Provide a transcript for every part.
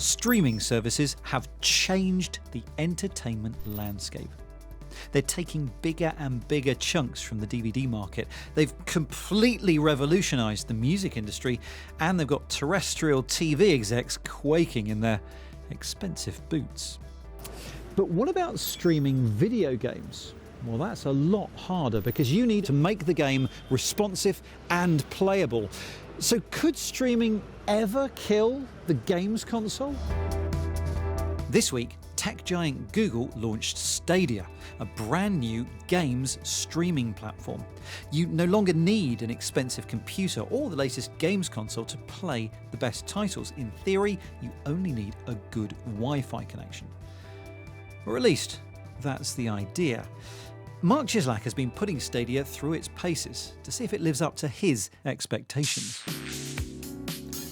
Streaming services have changed the entertainment landscape. They're taking bigger and bigger chunks from the DVD market. They've completely revolutionised the music industry, and they've got terrestrial TV execs quaking in their expensive boots. But what about streaming video games? Well, that's a lot harder because you need to make the game responsive and playable. So could streaming ever kill the games console? This week, tech giant Google launched Stadia, a brand new games streaming platform. You no longer need an expensive computer or the latest games console to play the best titles. In theory, you only need a good Wi-Fi connection. Or at least, that's the idea. Mark Gislak has been putting Stadia through its paces to see if it lives up to his expectations.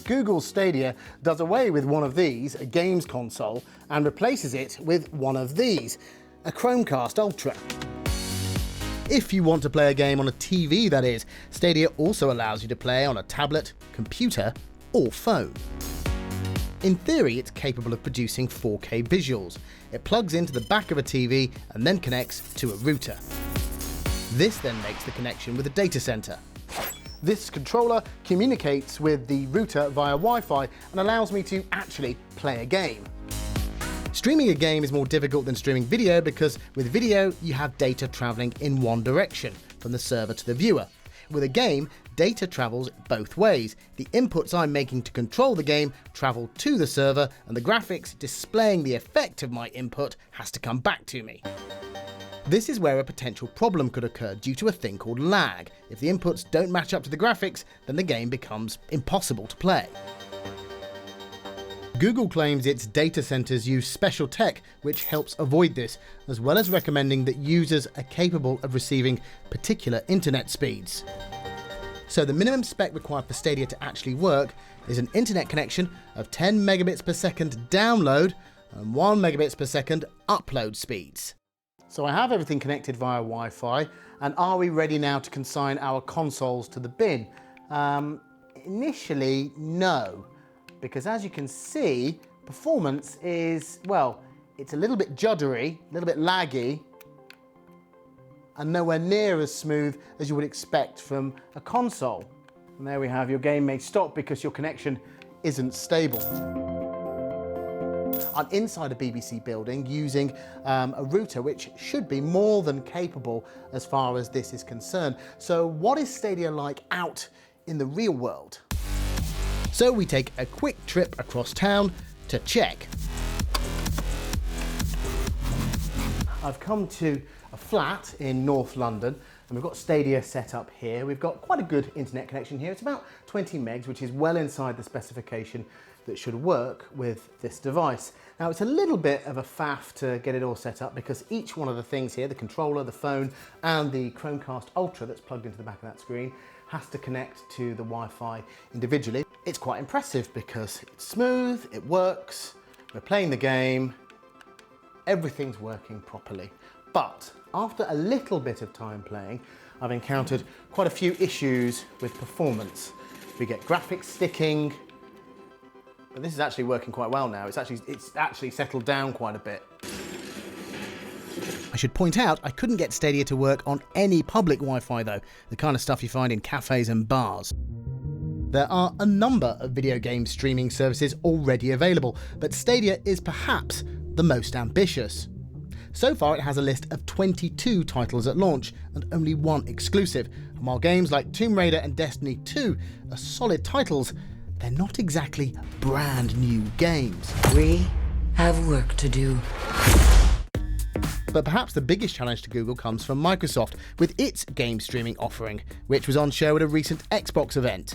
Google Stadia does away with one of these, a games console, and replaces it with one of these, a Chromecast Ultra. If you want to play a game on a TV, that is, Stadia also allows you to play on a tablet, computer, or phone. In theory, it's capable of producing 4K visuals. It plugs into the back of a TV and then connects to a router. This then makes the connection with a data center. This controller communicates with the router via Wi-Fi and allows me to actually play a game. Streaming a game is more difficult than streaming video because with video you have data traveling in one direction, from the server to the viewer. With a game, data travels both ways. The inputs I'm making to control the game travel to the server, and the graphics displaying the effect of my input has to come back to me. This is where a potential problem could occur due to a thing called lag. If the inputs don't match up to the graphics, then the game becomes impossible to play. Google claims its data centers use special tech which helps avoid this, as well as recommending that users are capable of receiving particular internet speeds. So the minimum spec required for Stadia to actually work is an internet connection of 10 megabits per second download and 1 megabits per second upload speeds. So I have everything connected via Wi-Fi, and are we ready now to consign our consoles to the bin? Initially, no. Because as you can see, performance is, well, it's a little bit juddery, a little bit laggy, and nowhere near as smooth as you would expect from a console. And there we have, your game may stop because your connection isn't stable. I'm inside a BBC building using a router which should be more than capable as far as this is concerned. So what is Stadia like out in the real world? So we take a quick trip across town to check. I've come to a flat in North London and we've got Stadia set up here. We've got quite a good internet connection here. It's about 20 megs, which is well inside the specification that should work with this device. Now it's a little bit of a faff to get it all set up because each one of the things here, the controller, the phone and the Chromecast Ultra that's plugged into the back of that screen, has to connect to the Wi-Fi individually. It's quite impressive because it's smooth, it works, we're playing the game, everything's working properly. But after a little bit of time playing, I've encountered quite a few issues with performance. We get graphics sticking, but this is actually working quite well now. It's actually settled down quite a bit. I should point out, I couldn't get Stadia to work on any public Wi-Fi though, the kind of stuff you find in cafes and bars. There are a number of video game streaming services already available, but Stadia is perhaps the most ambitious. So far it has a list of 22 titles at launch and only one exclusive, and while games like Tomb Raider and Destiny 2 are solid titles, they're not exactly brand new games. We have work to do. But perhaps the biggest challenge to Google comes from Microsoft with its game streaming offering, which was on show at a recent Xbox event.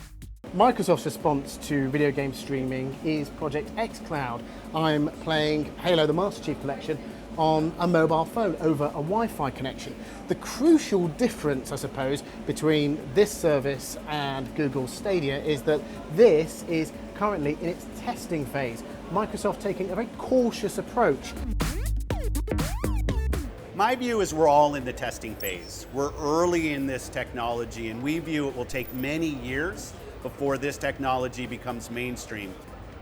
Microsoft's response to video game streaming is Project xCloud. I'm playing Halo the Master Chief Collection on a mobile phone over a Wi-Fi connection. The crucial difference, I suppose, between this service and Google Stadia is that this is currently in its testing phase. Microsoft taking a very cautious approach. My view is we're all in the testing phase. We're early in this technology and we view it will take many years before this technology becomes mainstream.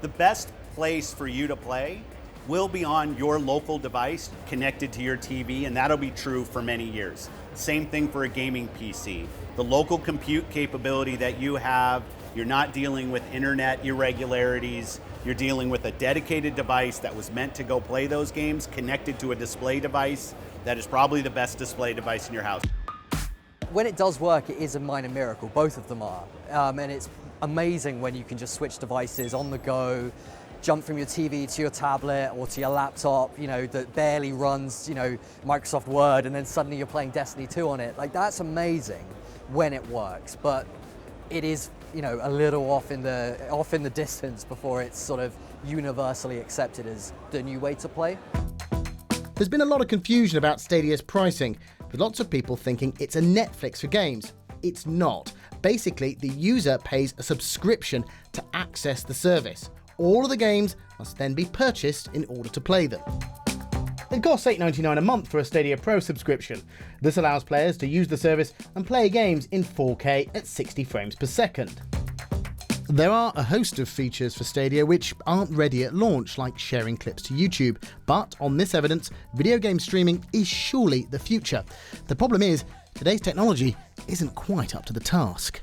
The best place for you to play will be on your local device connected to your TV, and that'll be true for many years. Same thing for a gaming PC. The local compute capability that you have, you're not dealing with internet irregularities, you're dealing with a dedicated device that was meant to go play those games connected to a display device that is probably the best display device in your house. When it does work, it is a minor miracle. Both of them are. And it's amazing when you can just switch devices on the go, jump from your TV to your tablet or to your laptop, that barely runs, Microsoft Word, and then suddenly you're playing Destiny 2 on it. Like, that's amazing when it works, but it is, a little off in the distance before it's sort of universally accepted as the new way to play. There's been a lot of confusion about Stadia's pricing, with lots of people thinking it's a Netflix for games. It's not. Basically, the user pays a subscription to access the service. All of the games must then be purchased in order to play them. It costs $8.99 a month for a Stadia Pro subscription. This allows players to use the service and play games in 4K at 60 frames per second. There are a host of features for Stadia which aren't ready at launch, like sharing clips to YouTube, but on this evidence, video game streaming is surely the future. The problem is, today's technology isn't quite up to the task.